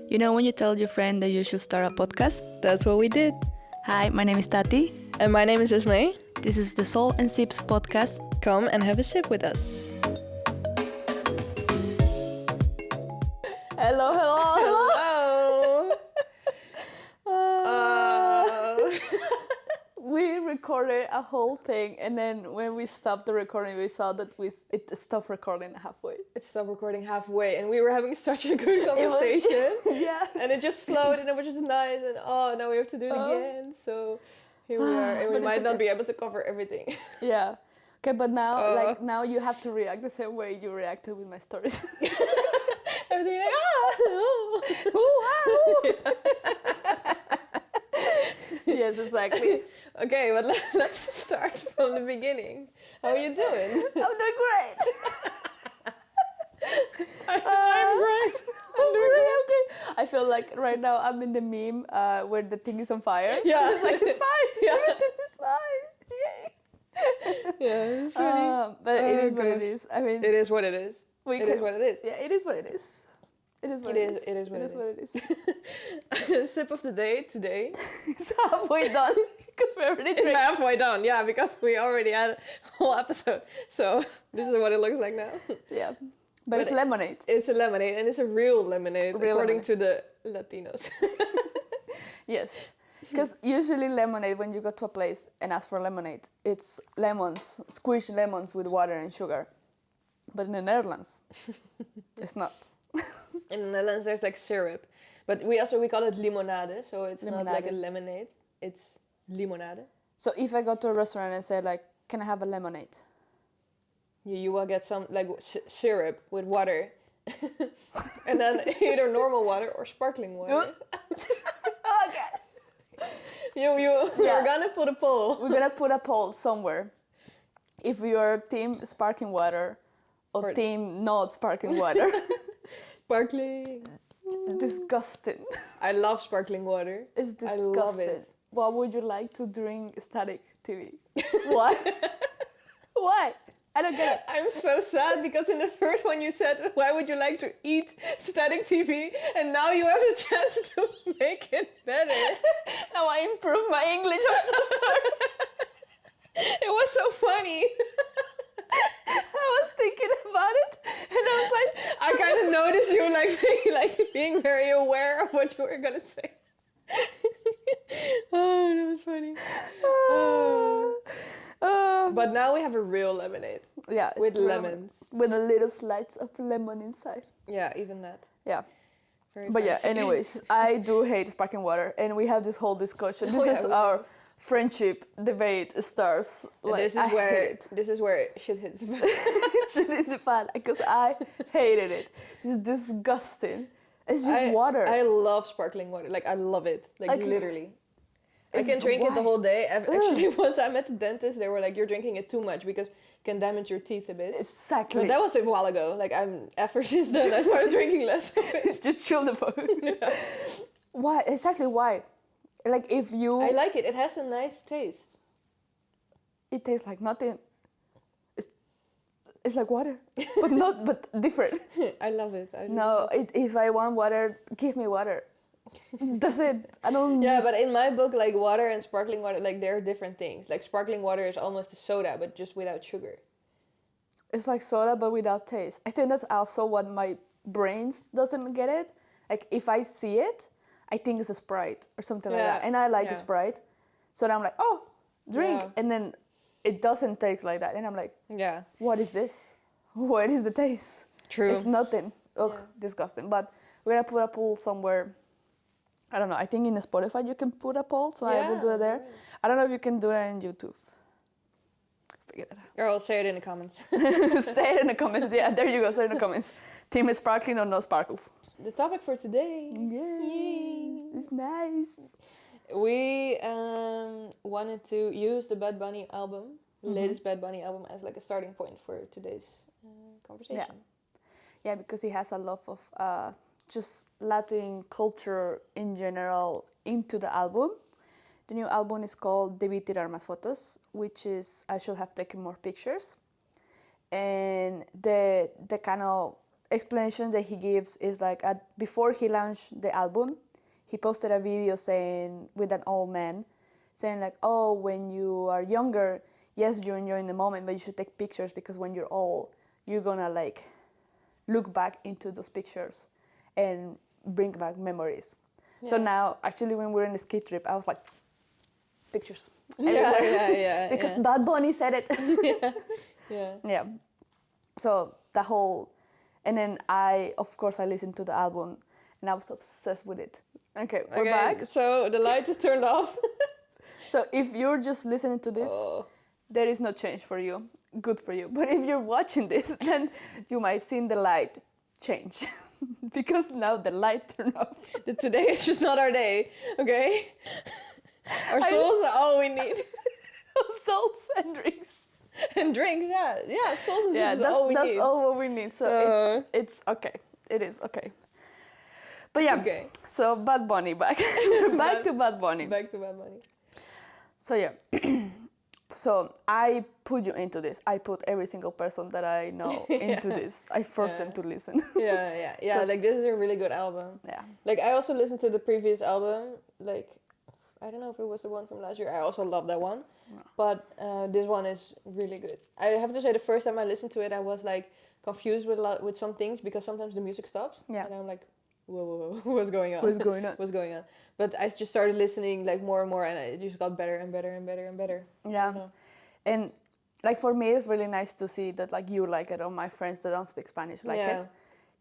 You know when you tell your friend that you should start a podcast? That's what we did. Hi, my name is Tati. And my name is Esme. This is the Soul and Sips podcast. Come and have a sip with us. Hello, hello, Hello. We recorded a whole thing, and then when we stopped the recording, we saw that it stopped recording halfway. It stopped recording halfway, and we were having such a good conversation. Yeah. And it just flowed, and it was just nice. And now we have to do it again. So here we are, and we might not be able to cover everything. Yeah. Okay, but now you have to react the same way you reacted with my stories. Everything like Yes, exactly. Okay, but let's start from the beginning. How are you doing? I'm doing great. I'm great. I'm doing great. I feel like right now I'm in the meme where the thing is on fire. Yeah. It's like, it's fine. Yeah. Everything is fine. Yay. Yeah, it's really... But it is what it gosh. is. I mean, It is what it is. It is what it is. Yeah, it is what it is. It is what it is. It is what it is. Sip of the day today. It's halfway done because we already It's drank. halfway done, yeah, because we already had a whole episode. So this is what it looks like now. Yeah, but it's lemonade. It's a lemonade, and it's a real lemonade, according to the Latinos. Yes, because usually lemonade, when you go to a place and ask for lemonade, it's lemons, squished lemons with water and sugar. But in the Netherlands, it's not. In the Netherlands, there's like syrup, but we call it limonade, so it's not like a lemonade. It's limonade. So if I go to a restaurant and say like, "Can I have a lemonade?" You will get some like syrup with water, and then either normal water or sparkling water. Okay. You're gonna put a poll. We're gonna put a poll somewhere. If you're team sparkling water or team not sparkling water. Sparkling. Disgusting. I love sparkling water. It's disgusting. I love it. What would you like to drink static TV? Why? Why? I don't get it. I'm so sad because in the first one you said, why would you like to eat static TV? And now you have the chance to make it better. Now I improve my English. I'm so sorry. It was so funny. I was thinking about it and I was like... I kind of noticed you like being very aware of what you were going to say. Oh, that was funny. But now we have a real lemonade. Yeah. With lemons. With a little slice of lemon inside. Yeah, even that. Yeah. Very but fancy. Yeah, anyways, I do hate sparkling water and we have this whole discussion. This is our friendship debate starts. Like, this is where shit hits the fan. Shit hits the fan because I hated it. It's disgusting. It's just water. I love sparkling water. Like I love it. Like literally. I can drink it the whole day. Actually, one time at the dentist, they were like, "You're drinking it too much because it can damage your teeth a bit." Exactly. But that was a while ago. Like ever since then, I started drinking less of it. Just chill the fuck. Yeah. Why? Exactly why? Like if you... I like it. It has a nice taste. It tastes like nothing. It's like water, but different. I love it. If I want water, give me water. That's it. I don't... Yeah, but in my book, like water and sparkling water, like they're different things. Like sparkling water is almost a soda, but just without sugar. It's like soda, but without taste. I think that's also what my brains doesn't get it. Like if I see it, I think it's a Sprite or something like that. And I like a Sprite. So then I'm like, oh, drink. Yeah. And then it doesn't taste like that. And I'm like, what is this? What is the taste? True. It's nothing. Ugh, disgusting. But we're going to put a poll somewhere. I don't know. I think in Spotify you can put a poll. So I will do it there. Right. I don't know if you can do that on YouTube. Figure it out. Or I'll say it in the comments. Say it in the comments. Yeah, there you go. Say it in the comments. Team is sparkling or no sparkles? The topic for today. Yay. It's nice. We wanted to use the Bad Bunny album, the latest Bad Bunny album, as like a starting point for today's conversation. Yeah, because he has a lot of just Latin culture in general into the album. The new album is called DeBÍ TiRAR MáS FOToS, which is I should have taken more pictures. And the kind of explanation that he gives is like before he launched the album, he posted a video saying with an old man, saying like, oh, when you are younger, yes, you're enjoying the moment, but you should take pictures because when you're old, you're gonna like look back into those pictures and bring back memories. So now, actually, when we were in the ski trip, I was like, pictures. Because Bad Bunny said it. Yeah. So the whole, and then of course, I listened to the album, and I was obsessed with it. Okay, we're back. So the light just turned off. So if you're just listening to this, there is no change for you. Good for you. But if you're watching this, then you might have seen the light change. Because now the light turned off. Today is just not our day, okay? Our souls are all we need. Souls and drinks. And drinks, yeah. Souls is all we need. That's all what we need. So it's okay. It is okay. But yeah, so Bad Bunny back. Back to Bad Bunny. Back to Bad Bunny. So yeah. So I put you into this. I put every single person that I know into this. I forced them to listen. Yeah. Like this is a really good album. Yeah. Like I also listened to the previous album. Like I don't know if it was the one from last year. I also love that one. No. But this one is really good. I have to say the first time I listened to it, I was like confused with some things because sometimes the music stops. Yeah. And I'm like, whoa, what's going on? What's going on? But I just started listening like more and more, and it just got better and better and better and better. Yeah, and like for me, it's really nice to see that like you like it, or my friends that don't speak Spanish like it,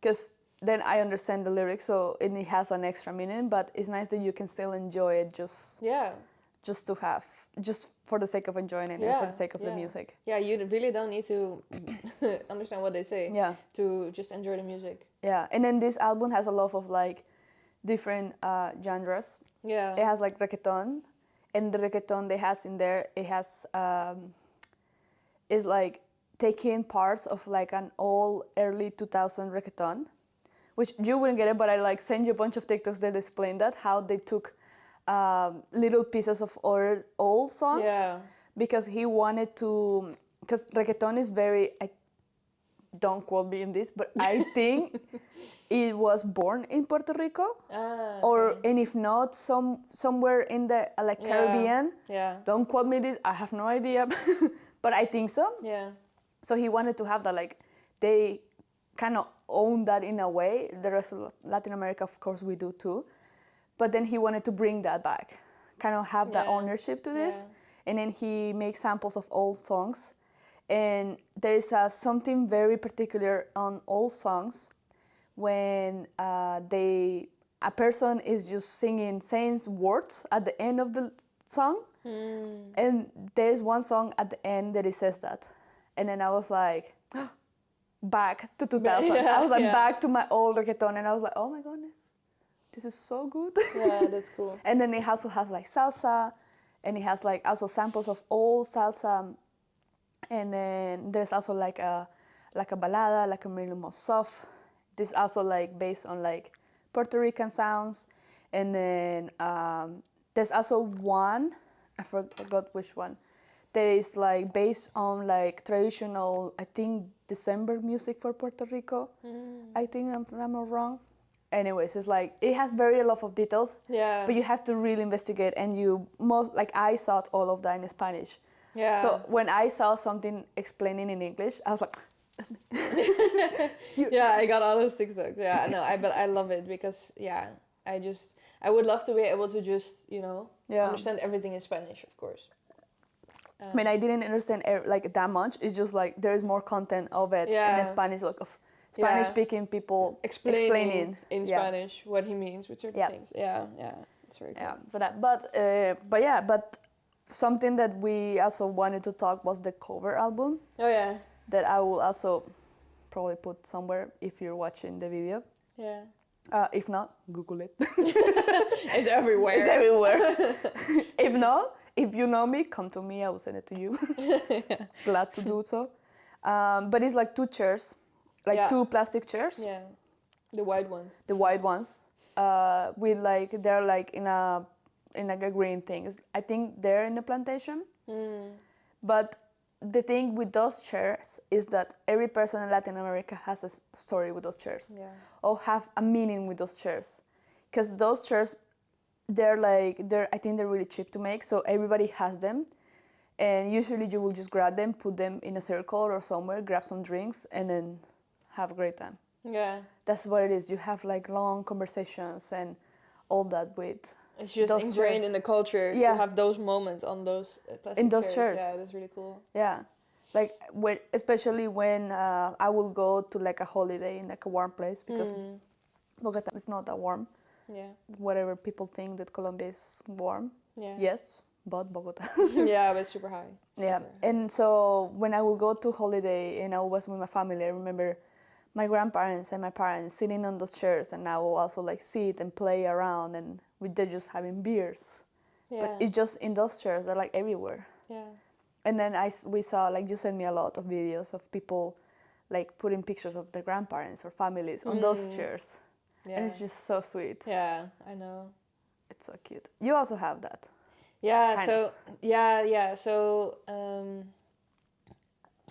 because then I understand the lyrics, so and it has an extra meaning. But it's nice that you can still enjoy it, just for the sake of enjoying it and for the sake of the music. Yeah, you really don't need to understand what they say. Yeah, to just enjoy the music. Yeah, and then this album has a lot of like different genres. Yeah, it has like reggaeton, and the reggaeton they has in there, it has is like taking parts of like an old early 2000 reggaeton, which you wouldn't get it, but I like send you a bunch of TikToks that explain that how they took little pieces of old songs. Yeah, because he wanted to, because reggaeton is very. Don't quote me in this, but I think it was born in Puerto Rico, and if not, somewhere in the like Caribbean. Yeah. Don't quote me this. I have no idea, but I think so. Yeah. So he wanted to have that, like they kind of own that in a way. The rest of Latin America, of course, we do too, but then he wanted to bring that back, kind of have that ownership to this, and then he makes samples of old songs. And there is something very particular on old songs when a person is just saying words at the end of the song. And there's one song at the end that it says that. And then I was like, back to 2000. I was like, back to my old reggaeton. And I was like, oh my goodness, this is so good. Yeah, that's cool. And then it also has like salsa, and it has like also samples of old salsa. And then there's also like a balada, like a really more soft. This also like based on like Puerto Rican sounds. And then there's also one, I forgot which one, that is like based on like traditional, I think December music for Puerto Rico. I think I'm not wrong. Anyways, it's like it has very a lot of details. Yeah. But you have to really investigate, and I saw all of that in Spanish. Yeah. So when I saw something explaining in English, I was like, that's me. Yeah, I got all those TikToks. Yeah, no, but I love it because I would love to be able to just understand everything in Spanish, of course. I mean, I didn't understand like that much. It's just like there is more content of it in Spanish, like of Spanish-speaking people explaining in Spanish what he means with certain things. Yeah, it's very cool. Yeah, for that. But something that we also wanted to talk was the cover album. Oh yeah. That I will also probably put somewhere if you're watching the video. Yeah. If not, Google it. It's everywhere. It's everywhere. If not, if you know me, come to me. I will send it to you. Glad to do so. But it's like two chairs, like two plastic chairs. Yeah. The white ones. The white ones. With like they're like in a green thing. I think they're in the plantation. But the thing with those chairs is that every person in Latin America has a story with those chairs, or have a meaning with those chairs, because those chairs, I think they're really cheap to make, so everybody has them, and usually you will just grab them, put them in a circle or somewhere, grab some drinks, and then have a great time. Yeah. That's what it is. You have like long conversations and all that with. It's just those ingrained chairs. in the culture to have those moments on those plastic in those chairs. Yeah, that's really cool. Yeah, like especially when I will go to like a holiday in like a warm place, because Bogota is not that warm. Yeah. Whatever people think that Colombia is warm. Yeah. Yes, but Bogota. Yeah, but super high. Yeah, and so when I will go to holiday and I was with my family, I remember my grandparents and my parents sitting on those chairs, and I will also like sit and play around, and they're just having beers. Yeah. But it's just in those chairs, they're like everywhere. Yeah. And then we saw, like, you sent me a lot of videos of people like putting pictures of their grandparents or families on those chairs. Yeah. And it's just so sweet. Yeah, I know. It's so cute. You also have that. Yeah, kind so of. yeah, so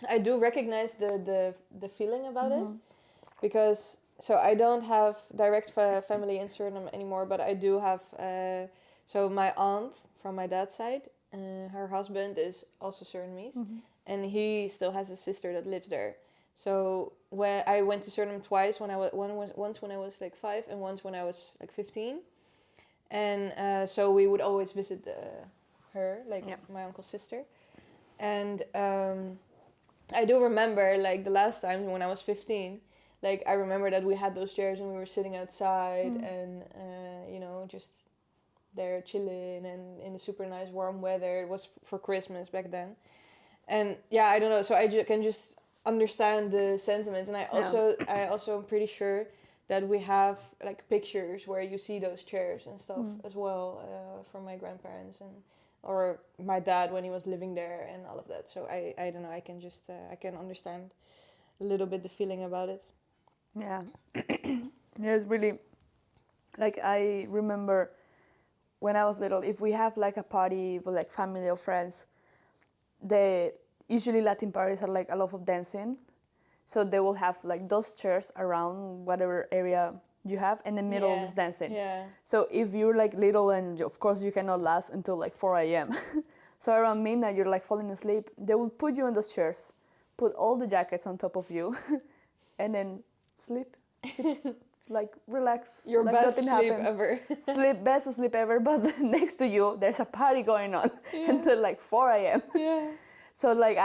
I do recognize the feeling about it, because so I don't have direct family in Suriname anymore, but I do have so my aunt from my dad's side, her husband is also Surinamese, and he still has a sister that lives there. So when I went to Suriname twice, once when I was like 5 and once when I was like 15, and so we would always visit her, like my uncle's sister, and I do remember like the last time when I was 15, like I remember that we had those chairs and we were sitting outside and you know, just there chilling and in the super nice warm weather. It was for Christmas back then, and yeah, I don't know, so I can just understand the sentiment, and I also am pretty sure that we have like pictures where you see those chairs and stuff as well, from my grandparents or my dad when he was living there and all of that. So I don't know, I can just I can understand a little bit the feeling about it. Yeah. Yeah, it's really, like, I remember when I was little, if we have like a party with like family or friends, usually Latin parties are like a lot of dancing. So they will have like those chairs around whatever area you have, and the middle is dancing. Yeah. So if you're like little, and of course you cannot last until like 4 a.m. So around midnight you're like falling asleep, they will put you on those chairs, put all the jackets on top of you, and then sleep, like relax. Your like best nothing sleep happened. ever. Best sleep ever, but next to you there's a party going on until like 4 a.m. Yeah. So like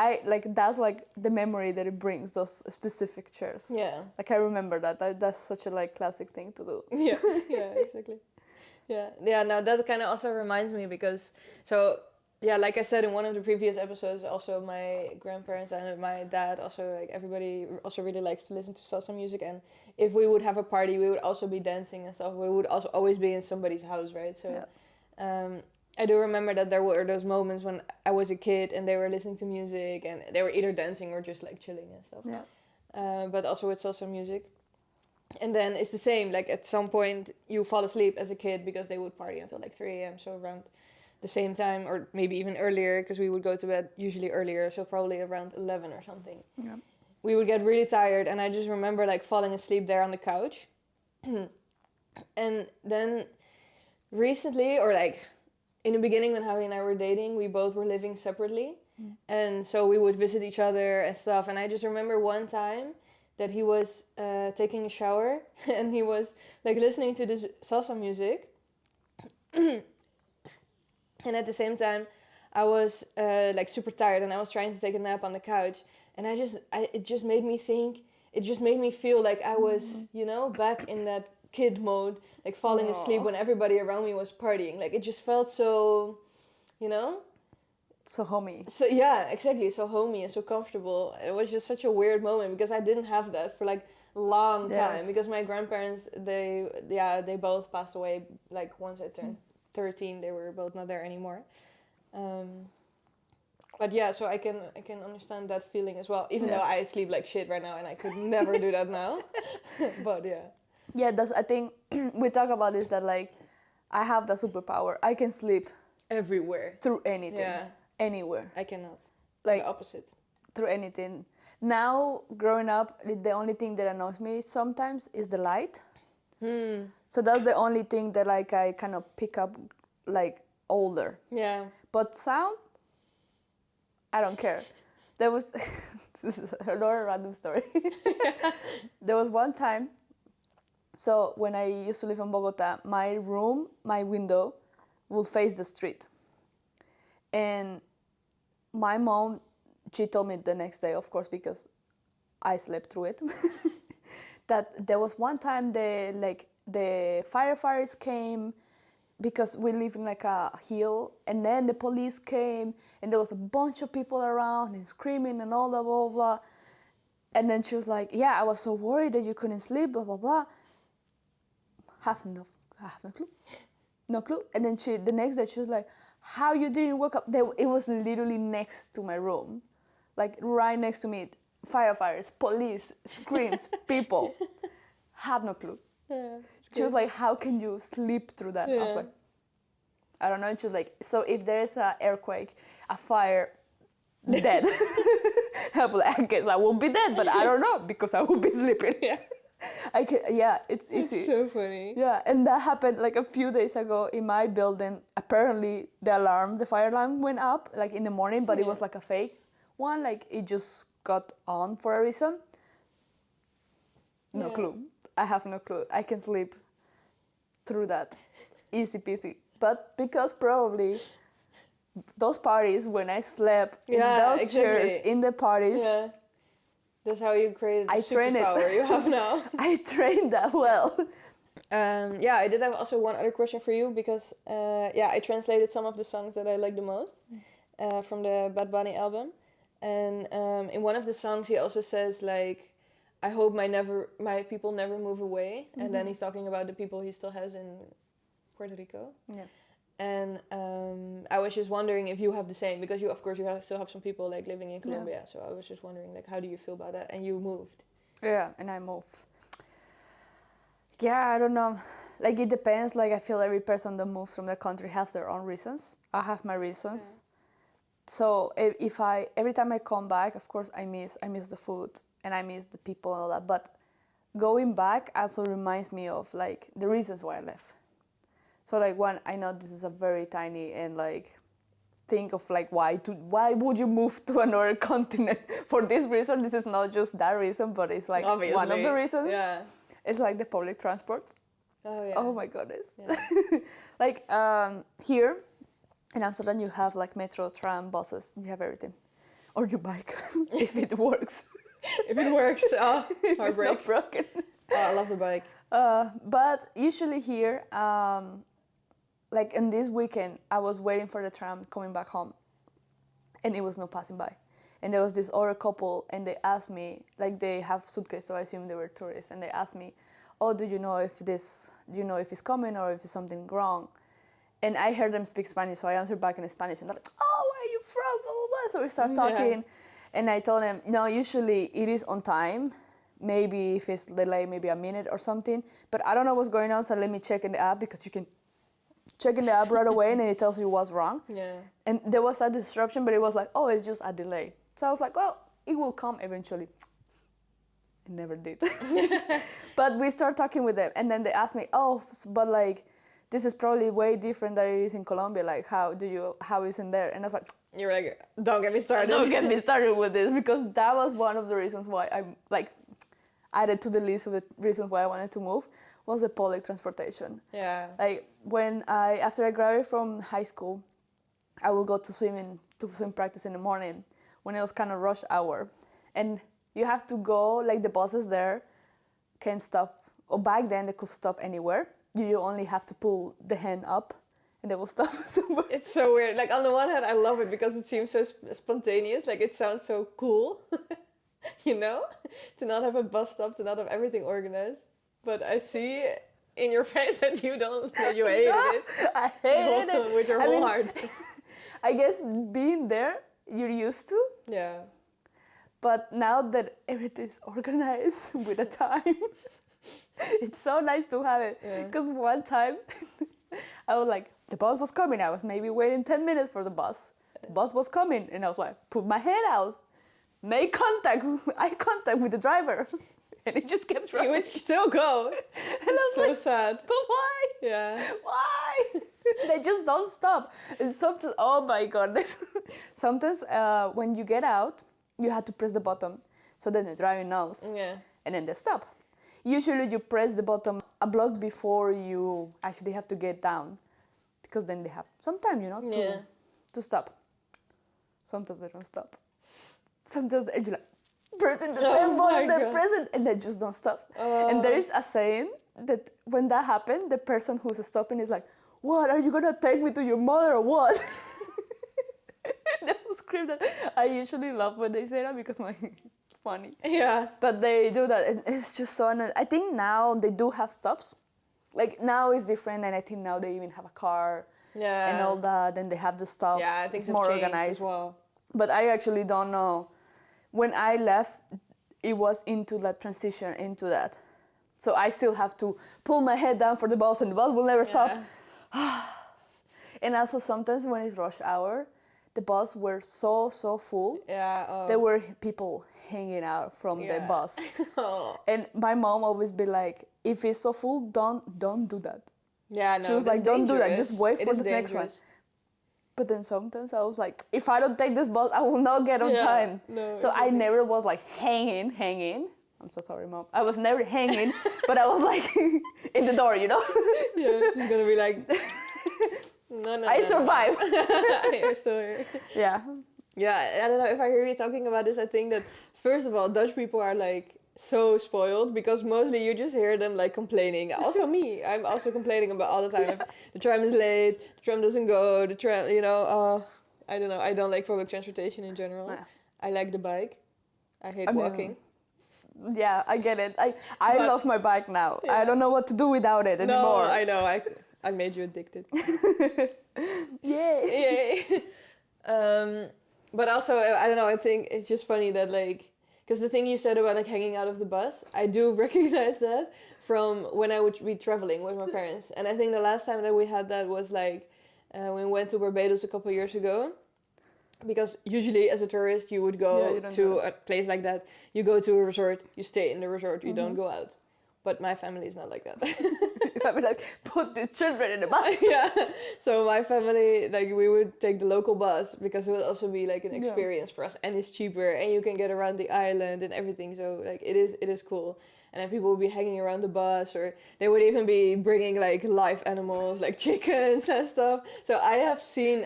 that's like the memory that it brings, those specific chairs. Yeah. Like I remember that's such a like classic thing to do. Yeah, yeah, exactly. Yeah, no, that kind of also reminds me, because so yeah, like I said in one of the previous episodes, also my grandparents and my dad, also like everybody also really likes to listen to salsa music, and if we would have a party, we would also be dancing and stuff. We would also always be in somebody's house, right? So I do remember that there were those moments when I was a kid and they were listening to music and they were either dancing or just like chilling and stuff. Yeah. But also with salsa music. And then it's the same, like at some point you fall asleep as a kid because they would party until like 3 a.m. So around the same time, or maybe even earlier, because we would go to bed usually earlier, so probably around 11 or something. Yeah. We would get really tired, and I just remember like falling asleep there on the couch. And then recently, or like in the beginning when Javi and I were dating, we both were living separately. And so we would visit each other and stuff. And I just remember one time that he was taking a shower and he was like listening to this salsa music. And at the same time, I was like super tired and I was trying to take a nap on the couch. And it just made me think, it just made me feel like I was, you know, back in that kid mode, like falling asleep when everybody around me was partying. Like it just felt so, you know, so homey. So yeah, exactly, so homey and so comfortable. It was just such a weird moment because I didn't have that for like a long time, because my grandparents, they both passed away. Like once I turned 13, they were both not there anymore. But yeah, so I can understand that feeling as well, even though I sleep like shit right now and I could never do that now. But yeah. Yeah, I think we talk about this, that like I have the superpower. I can sleep everywhere through anything. Yeah. Anywhere. I cannot. Like the opposite. Through anything. Now, growing up, the only thing that annoys me sometimes is the light. So that's the only thing that like I kind of pick up like older. Yeah. But sound, I don't care. There was this is another random story. There was one time. So when I used to live in Bogota, my room, my window, will face the street. And my mom, she told me the next day, of course, because I slept through it, that there was one time the firefighters came because we live in like a hill, and then the police came, and there was a bunch of people around and screaming and all that, blah, blah, blah. And then she was like, yeah, I was so worried that you couldn't sleep, blah, blah, blah. Have no clue. No clue. And then the next day she was like, how you didn't wake up? It was literally next to my room, like right next to me. Firefighters, police, screams, people. Had no clue. Yeah, she was like, how can you sleep through that? Yeah. I was like, I don't know. And she was like, so if there's an earthquake, a fire, dead. I was like, I guess I will be dead, but I don't know because I will be sleeping. Yeah. It's easy. It's so funny. Yeah, and that happened like a few days ago in my building. Apparently, the fire alarm went up like in the morning, but it was like a fake one. Like it just got on for a reason. No clue. I have no clue. I can sleep through that. Easy peasy. But because probably those parties, when I slept in those chairs in the parties, that's how you created the superpower you have now. I trained that well. I did have also one other question for you because I translated some of the songs that I like the most from the Bad Bunny album. And in one of the songs he also says like, I hope my people never move away. Mm-hmm. And then he's talking about the people he still has in Puerto Rico. Yeah. And I was just wondering if you have the same, because you still have some people like living in Colombia. Yeah. So I was just wondering like, how do you feel about that? And you moved. Yeah, and I moved. Yeah, I don't know. Like it depends. Like I feel every person that moves from their country has their own reasons. I have my reasons. Yeah. So every time I come back, of course I miss the food and I miss the people and all that. But going back also reminds me of like the reasons why I left. So like one, I know this is a very tiny and like think of like why would you move to another continent for this reason? This is not just that reason, but it's like obviously one of the reasons. Yeah. It's like the public transport. Oh yeah. Oh my goodness. Yeah. Like here in Amsterdam, you have like metro, tram, buses. You have everything, or your bike if it works. If it works, if heartbreak. It's not broken. I love the bike. But usually here, like in this weekend, I was waiting for the tram coming back home, and it was not passing by. And there was this other couple, and they asked me, like they have suitcase, so I assume they were tourists, and they asked me, "Oh, do you know if it's coming or if it's something wrong?" And I heard them speak Spanish, so I answered back in Spanish, and they're like, "Oh, where are you from?" Blah, blah, blah. So we start talking, and I told them, usually it is on time. Maybe if it's delayed, maybe a minute or something. But I don't know what's going on, so let me check in the app, because you can check in the app right away, and then it tells you what's wrong. Yeah. And there was a disruption, but it was like, oh, it's just a delay. So I was like, well, it will come eventually. It never did. But we start talking with them, and then they asked me, oh, but like, this is probably way different than it is in Colombia. Like, how is in there? And I was like, you're like, don't get me started. Don't get me started with this, because that was one of the reasons why I like added to the list of the reasons why I wanted to move was the public transportation. Yeah. Like after I graduated from high school, I would go to swim practice in the morning when it was kind of rush hour, and you have to go, like the buses there can't stop, or back then they could stop anywhere. You only have to pull the hand up and they will stop. It's so weird. Like on the one hand, I love it because it seems so spontaneous. Like it sounds so cool, to not have a bus stop, to not have everything organized. But I see in your face that you hated it. I hated it. With your whole heart. I guess being there, you're used to. Yeah. But now that everything's organized with a time, it's so nice to have it. Because one time, I was like, the bus was coming. I was maybe waiting 10 minutes for the bus. the bus was coming, and I was like, put my head out, make eye contact with the driver, and it just kept driving. It would still go. And I was so like, sad. but why? Yeah. Why? They just don't stop. And sometimes, oh my god, sometimes when you get out, you have to press the button, so then the driver knows. Yeah. And then they stop. Usually you press the button a block before you actually have to get down, because then they have some time, to stop. Sometimes they don't stop. Sometimes they're like pressing the same button, they press it, and they just don't stop. And there is a saying that when that happens, the person who's stopping is like, "What, are you gonna take me to your mother or what?" That was scream that I usually love when they say that because my funny. Yeah. But they do that, and it's just so annoying. I think now they do have stops. Like now it's different, and I think now they even have a car. Yeah. And all that, and they have the stops. Yeah, I think it's more organized. as well. But I actually don't know. When I left, it was into that transition into that. So I still have to pull my head down for the bus, and the bus will never stop. And also sometimes when it's rush hour, the bus were so full. Yeah. There were people hanging out from the bus. And my mom always be like, if it's so full, don't do that. Yeah, no. She was like, don't do that, just wait for this next one. But then sometimes I was like, if I don't take this bus, I will not get on time. No, so I never was like hanging. I'm so sorry, Mom. I was never hanging, but I was like in the door, Yeah, she's gonna be like, no. I survived. You're still here. Yeah. Yeah, I don't know, if I hear you talking about this, I think that, first of all, Dutch people are like so spoiled, because mostly you just hear them like complaining. Also me, I'm also complaining about all the time. If the tram is late, the tram doesn't go, the tram, I don't know, I don't like public transportation in general. I like the bike. I hate walking. Yeah, I get it. I love my bike now. Yeah. I don't know what to do without it anymore. No, I know, I made you addicted. Yay! But also, I don't know, I think it's just funny that like, because the thing you said about like hanging out of the bus, I do recognize that from when I would be traveling with my parents. And I think the last time that we had that was like when we went to Barbados a couple of years ago. Because usually as a tourist you would go to a place like that. You go to a resort, you stay in the resort, you don't go out. But my family is not like that. I mean, like, put these children in the bus. Yeah. So my family, like, we would take the local bus because it would also be like an experience for us, and it's cheaper, and you can get around the island and everything. So like, it is cool. And then people would be hanging around the bus, or they would even be bringing like live animals, like chickens and stuff. So I have seen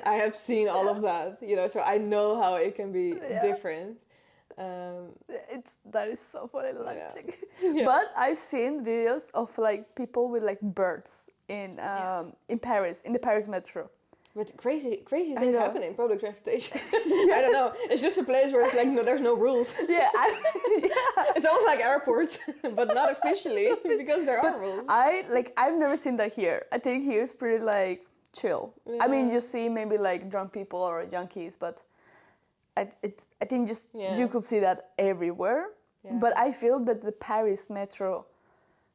all of that, So I know how it can be different. That is so funny, like chicken. But I've seen videos of like people with like birds in Paris, in the Paris metro. But crazy things happen in public transportation. I don't know. It's just a place where it's like there's no rules. Yeah, It's almost like airports, but not officially because there are rules. I've never seen that here. I think here is pretty like chill. Yeah. I mean, you see maybe like drunk people or junkies, but I think just you could see that everywhere. Yeah. But I feel that the Paris metro.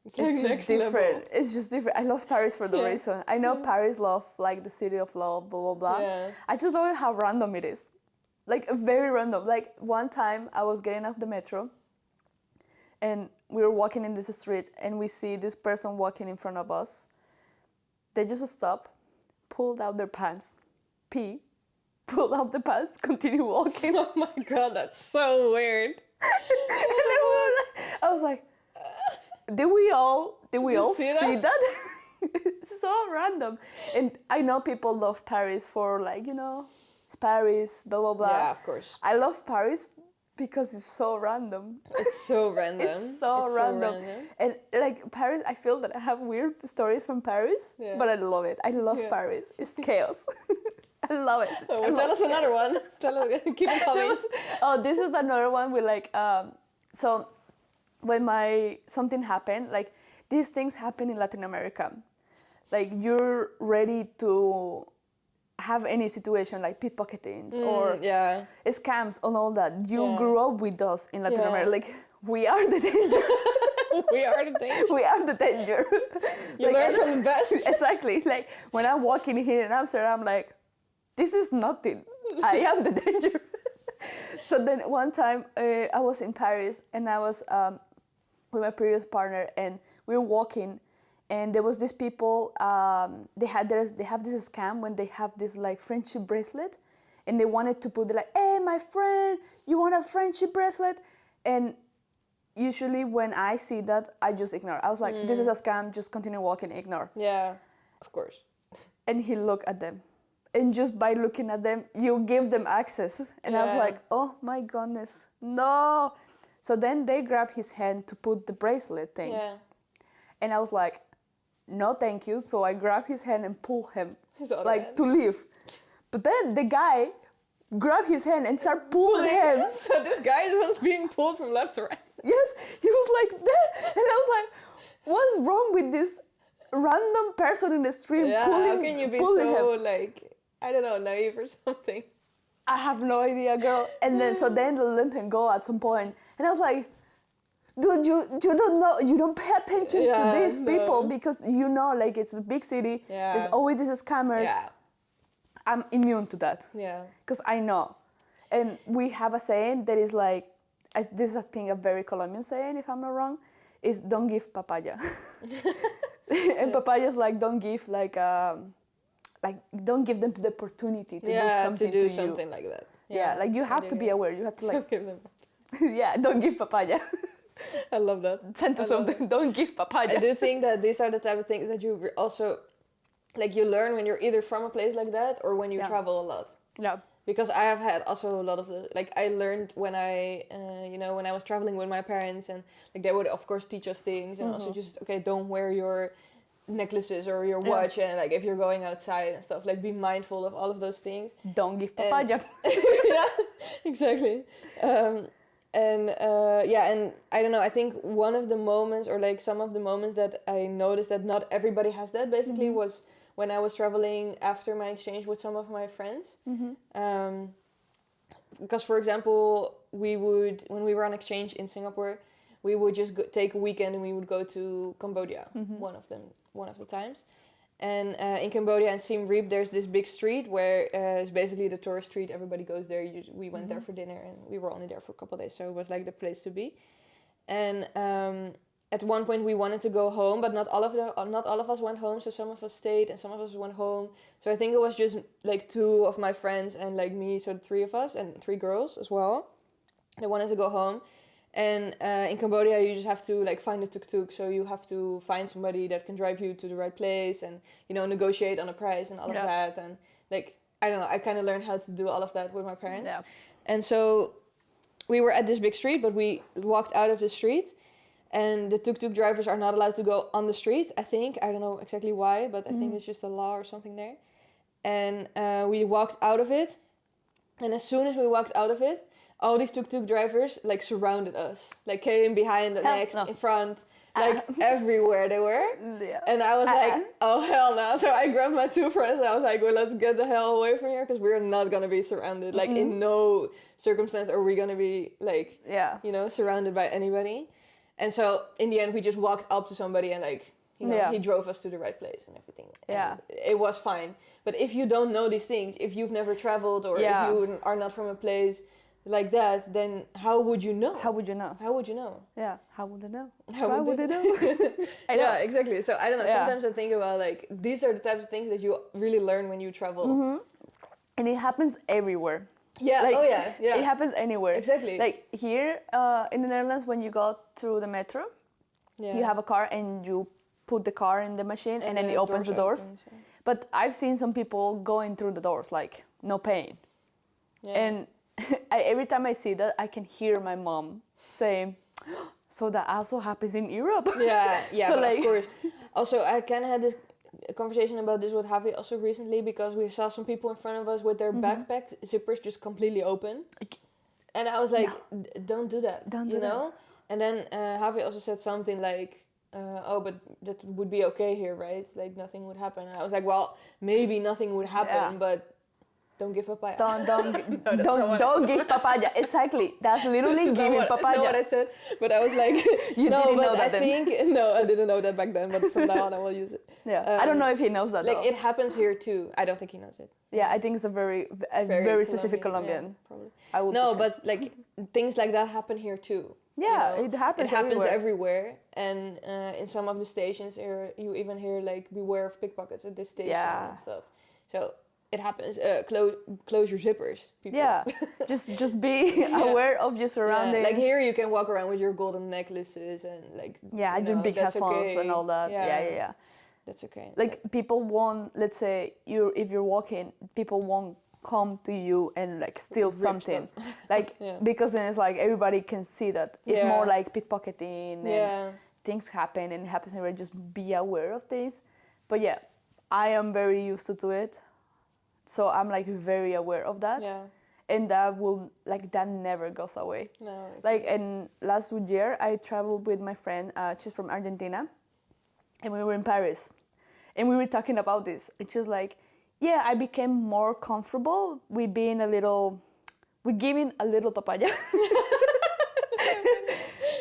It's just different. Level. It's just different. I love Paris for the reason. I know Paris love like the city of love, blah, blah, blah. Yeah. I just love how random it is. Like very random. Like one time I was getting off the metro and we were walking in this street and we see this person walking in front of us. They just stop, pulled out their pants, pee, pulled out the pants, continue walking. Oh my God, that's so weird. I was like, Did we all see that? It's so random. And I know people love Paris for like, it's Paris, blah, blah, blah. Yeah, of course. I love Paris because it's so random. It's so random. It's so random. And like Paris, I feel that I have weird stories from Paris, but I love it. I love Paris. It's chaos. I love it. Oh, tell us another one. Keep it coming. This is another one with like, so when something happened, like these things happen in Latin America. Like you're ready to have any situation like pickpocketing or scams and all that. You grew up with us in Latin America. Like we are the danger. We are the danger. We are the danger. You learn from the best. Exactly. Like when I'm walking here in Amsterdam, I'm like, this is nothing. I am the danger. So then one time I was in Paris and I was with my previous partner and we were walking and there was these people, they have this scam when they have this like friendship bracelet and they wanted to put like, hey, my friend, you want a friendship bracelet? And usually when I see that, I just ignore. I was like, this is a scam, just continue walking, ignore. Yeah, of course. And he looked at them. And just by looking at them, you give them access. And I was like, oh my goodness, no. So then they grabbed his hand to put the bracelet thing. Yeah. And I was like, no, thank you. So I grabbed his hand and pulled him, hand. To leave. But then the guy grabbed his hand and started pulling him. So this guy was being pulled from left to right. Yes, he was like that. And I was like, what's wrong with this random person in the street pulling him? How can you be so, like, I don't know, naive or something? I have no idea, girl. And then, so then they let him go at some point. And I was like, dude, you don't know, you don't pay attention to these people because you know, like, it's a big city. Yeah. There's always these scammers. Yeah. I'm immune to that. Yeah. Because I know. And we have a saying that is like, this is I think a very Colombian saying, if I'm not wrong, is don't give papaya. And papaya is like, don't give don't give them the opportunity to do something to you. Something like that. Yeah, like you have to be aware. You have to like, don't give them. yeah, don't give papaya. I love that. Sentence of them, don't give papaya. I do think that these are the type of things that you also, like you learn when you're either from a place like that or when you travel a lot. Yeah. Because I have had also a lot of like I learned when I, when I was traveling with my parents and like they would of course teach us things and also just, okay, don't wear your necklaces or your watch and like if you're going outside and stuff, like be mindful of all of those things. Don't give papaya. Yeah, exactly. And I don't know, I think one of the moments or like some of the moments that I noticed that not everybody has that basically was when I was traveling after my exchange with some of my friends. Because for example, when we were on exchange in Singapore, we would just take a weekend and we would go to Cambodia one of the times. And in Cambodia and Siem Reap, there's this big street where it's basically the tourist street. Everybody goes there. We went there for dinner and we were only there for a couple of days. So it was like the place to be. And at one point we wanted to go home, but not all of us went home. So some of us stayed and some of us went home. So I think it was just like two of my friends and like me. So the three of us and three girls as well. They wanted to go home. And in Cambodia, you just have to like find a tuk-tuk. So you have to find somebody that can drive you to the right place and, negotiate on a price and all of that. And like, I don't know, I kind of learned how to do all of that with my parents. Yeah. And so we were at this big street, but we walked out of the street and the tuk-tuk drivers are not allowed to go on the street, I think. I don't know exactly why, but I think it's just a law or something there. And we walked out of it. And as soon as we walked out of it, all these tuk-tuk drivers like surrounded us, like came behind, in front, like everywhere they were. Yeah. And I was like, oh hell no. So I grabbed my two friends and I was like, well, let's get the hell away from here because we're not going to be surrounded. Like in no circumstance are we going to be like, surrounded by anybody. And so in the end, we just walked up to somebody and like, he drove us to the right place and everything. Yeah. And it was fine. But if you don't know these things, if you've never traveled or if you are not from a place like that, then how would you know? How would you know? How would you know? Yeah, how would they know? How would they know? Yeah, exactly. So I don't know, sometimes I think about like, these are the types of things that you really learn when you travel. And it happens everywhere. Yeah, like, yeah. It happens anywhere. Exactly. Like here in the Netherlands, when you go through the metro, you have a car and you put the car in the machine and then it opens the doors. But I've seen some people going through the doors, like, no pain. Yeah. And every time I see that, I can hear my mom saying, so that also happens in Europe. Yeah, so but like, of course. Also, I kind of had this conversation about this with Javi also recently because we saw some people in front of us with their backpack zippers just completely open. And I was like, don't do that. Don't do that. And then Javi also said something like, but that would be okay here, right? Like nothing would happen. And I was like, well, maybe nothing would happen, but Don't give papaya. Don't give papaya. Exactly. That's literally giving papaya. That's not what I said, but I was like, You no, didn't but know that I then. think no, I didn't know that back then. But from now on, I will use it. Yeah, I don't know if he knows that. Like though. it happens here too. I don't think he knows it. Yeah, I think it's a very specific Colombian. Yeah, probably. I would No, say. but like things like that happen here too. Yeah, you know? it happens. It happens everywhere. everywhere, and in some of the stations here, you even hear like beware of pickpockets at this station and stuff. So it happens. Close your zippers, people. Yeah, just be aware of your surroundings. Like here, you can walk around with your golden necklaces and like and big headphones okay. and all that. Yeah. That's okay. Like people won't. Let's say if you're walking, people won't come to you and like steal something. Like because then it's like everybody can see that. It's more like pickpocketing and things happen and it happens everywhere. Just be aware of things. But yeah, I am very used to it. So I'm like very aware of that. Yeah. And that never goes away. No. Like, and last year I traveled with my friend, she's from Argentina, and we were in Paris. And we were talking about this. It's just like, yeah, I became more comfortable with giving a little papaya.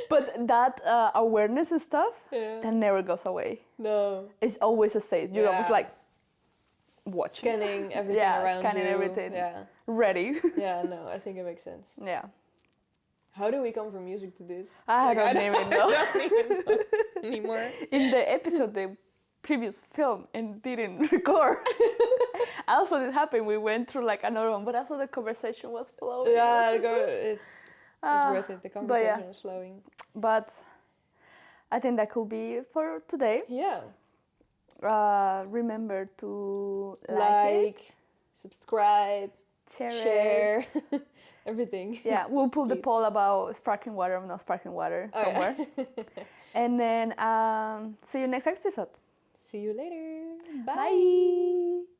But that awareness and stuff, that never goes away. No. It always stays. You're always like, watching. Scanning everything around scanning you. everything. Yeah. Ready. Yeah, no, I think it makes sense. Yeah. How do we come from music to this? I don't even know. I don't even know anymore. In the episode, the previous film and didn't record. Also, this happened. We went through like another one, but also the conversation was flowing. Yeah, it's worth it. The conversation was flowing. But I think that could be it for today. Yeah. Remember to like subscribe, share everything. Yeah, we'll put the poll about sparkling water or not sparkling water somewhere. Yeah. And then see you next episode. See you later. Bye. Bye.